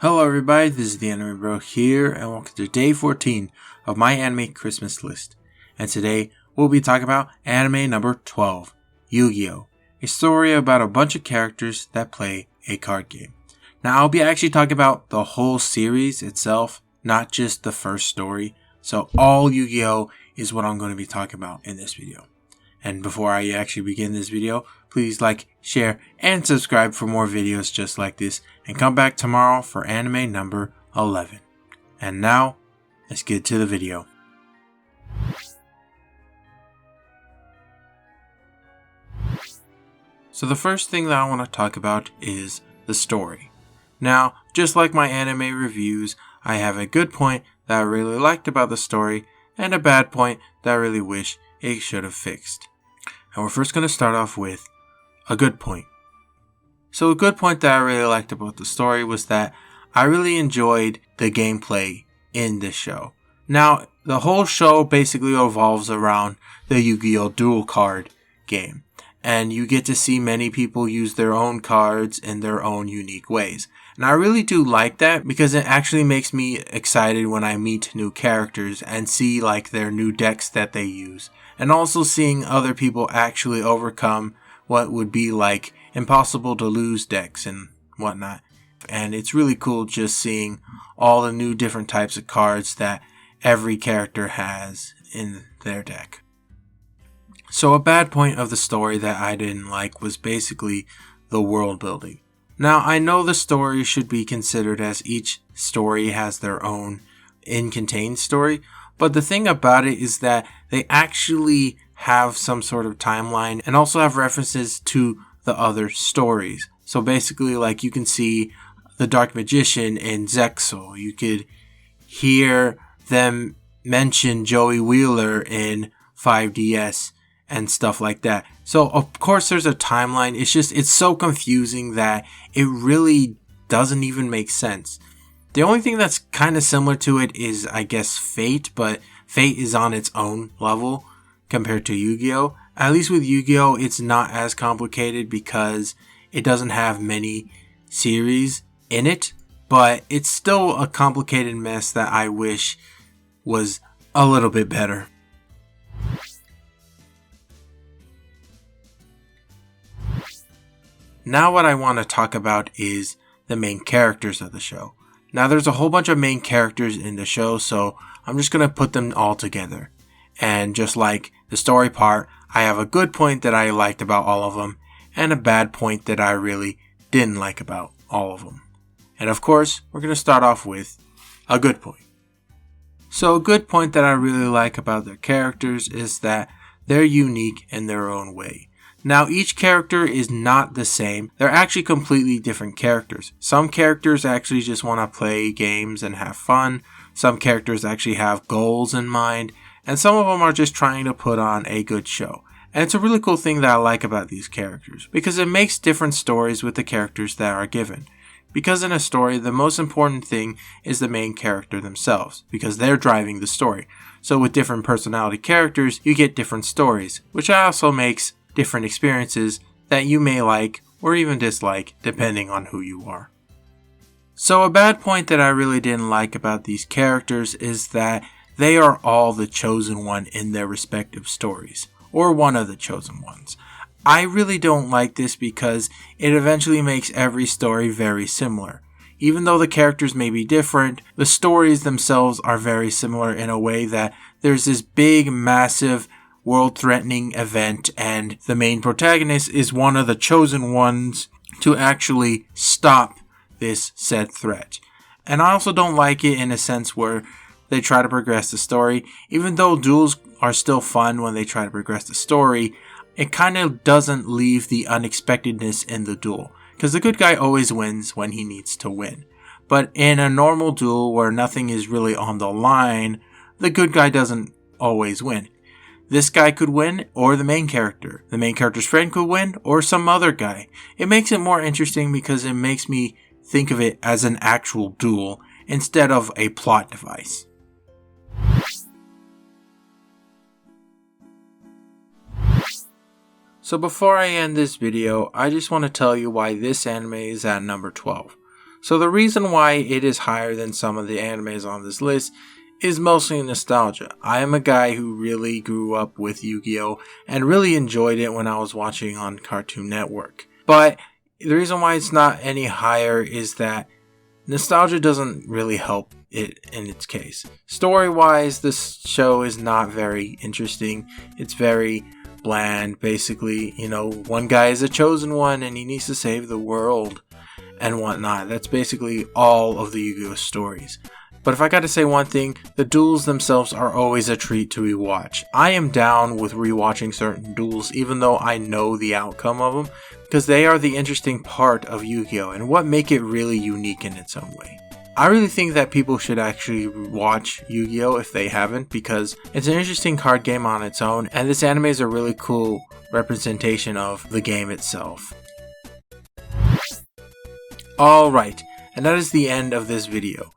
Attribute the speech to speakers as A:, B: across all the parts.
A: Hello everybody, this is the Anime Bro here, and welcome to day 14 of my anime Christmas list. And today, we'll be talking about anime number 12, Yu-Gi-Oh! A story about a bunch of characters that play a card game. Now, I'll be actually talking about the whole series itself, not just the first story. So, all Yu-Gi-Oh! Is what I'm going to be talking about in this video. And before I actually begin this video, please like, share, and subscribe for more videos just like this. And come back tomorrow for anime number 11. And now, let's get to the video. So the first thing that I want to talk about is the story. Now, just like my anime reviews, I have a good point that I really liked about the story, and a bad point that I really wish it should have fixed. And we're first going to start off with a good point. So a good point that I really liked about the story was that I really enjoyed the gameplay in this show. Now, the whole show basically revolves around the Yu-Gi-Oh! Duel card game. And you get to see many people use their own cards in their own unique ways. And I really do like that because it actually makes me excited when I meet new characters and see like their new decks that they use. And also seeing other people actually overcome what would be like impossible to lose decks and whatnot. And it's really cool just seeing all the new different types of cards that every character has in their deck. So a bad point of the story that I didn't like was basically the world building. Now I know the story should be considered as each story has their own contained story, but the thing about it is that they actually have some sort of timeline and also have references to the other stories. So basically, like, you can see the Dark Magician in Zexal. You could hear them mention Joey Wheeler in 5DS and stuff like that. So of course there's a timeline. It's so confusing that it really doesn't even make sense. The only thing that's kind of similar to it is, I guess, Fate, but Fate is on its own level compared to Yu-Gi-Oh! At least with Yu-Gi-Oh! It's not as complicated because it doesn't have many series in it, but it's still a complicated mess that I wish was a little bit better. Now what I want to talk about is the main characters of the show. Now there's a whole bunch of main characters in the show, so I'm just going to put them all together. And just like the story part, I have a good point that I liked about all of them, and a bad point that I really didn't like about all of them. And of course, we're going to start off with a good point. So a good point that I really like about their characters is that they're unique in their own way. Now, each character is not the same. They're actually completely different characters. Some characters actually just want to play games and have fun. Some characters actually have goals in mind. And some of them are just trying to put on a good show. And it's a really cool thing that I like about these characters, because it makes different stories with the characters that are given. Because in a story, the most important thing is the main character themselves, because they're driving the story. So with different personality characters, you get different stories, which also makes different experiences that you may like or even dislike depending on who you are. So a bad point that I really didn't like about these characters is that they are all the chosen one in their respective stories, or one of the chosen ones. I really don't like this because it eventually makes every story very similar. Even though the characters may be different, the stories themselves are very similar in a way that there's this big, massive, world-threatening event, and the main protagonist is one of the chosen ones to actually stop this said threat. And I also don't like it in a sense where they try to progress the story. Even though duels are still fun when they try to progress the story, it kind of doesn't leave the unexpectedness in the duel, because the good guy always wins when he needs to win. But in a normal duel where nothing is really on the line, the good guy doesn't always win. This guy could win, or the main character. The main character's friend could win, or some other guy. It makes it more interesting because it makes me think of it as an actual duel instead of a plot device. So before I end this video, I just want to tell you why this anime is at number 12. So the reason why it is higher than some of the animes on this list is mostly nostalgia. I am a guy who really grew up with Yu-Gi-Oh! And really enjoyed it when I was watching on Cartoon Network. But the reason why it's not any higher is that nostalgia doesn't really help it in its case. Story-wise, this show is not very interesting. It's very bland. Basically, one guy is a chosen one and he needs to save the world and whatnot. That's basically all of the Yu-Gi-Oh! Stories. But if I gotta say one thing, the duels themselves are always a treat to rewatch. I am down with rewatching certain duels even though I know the outcome of them, because they are the interesting part of Yu-Gi-Oh! And what make it really unique in its own way. I really think that people should actually watch Yu-Gi-Oh! If they haven't, because it's an interesting card game on its own, and this anime is a really cool representation of the game itself. Alright, and that is the end of this video.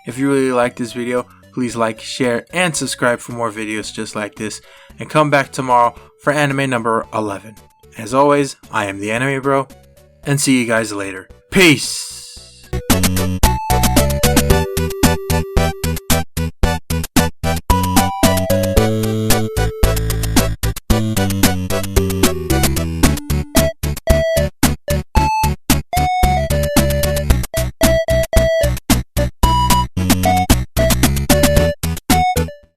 A: If you really liked this video, please like, share, and subscribe for more videos just like this, and come back tomorrow for anime number 11. As always, I am the Anime Bro, and see you guys later. Peace!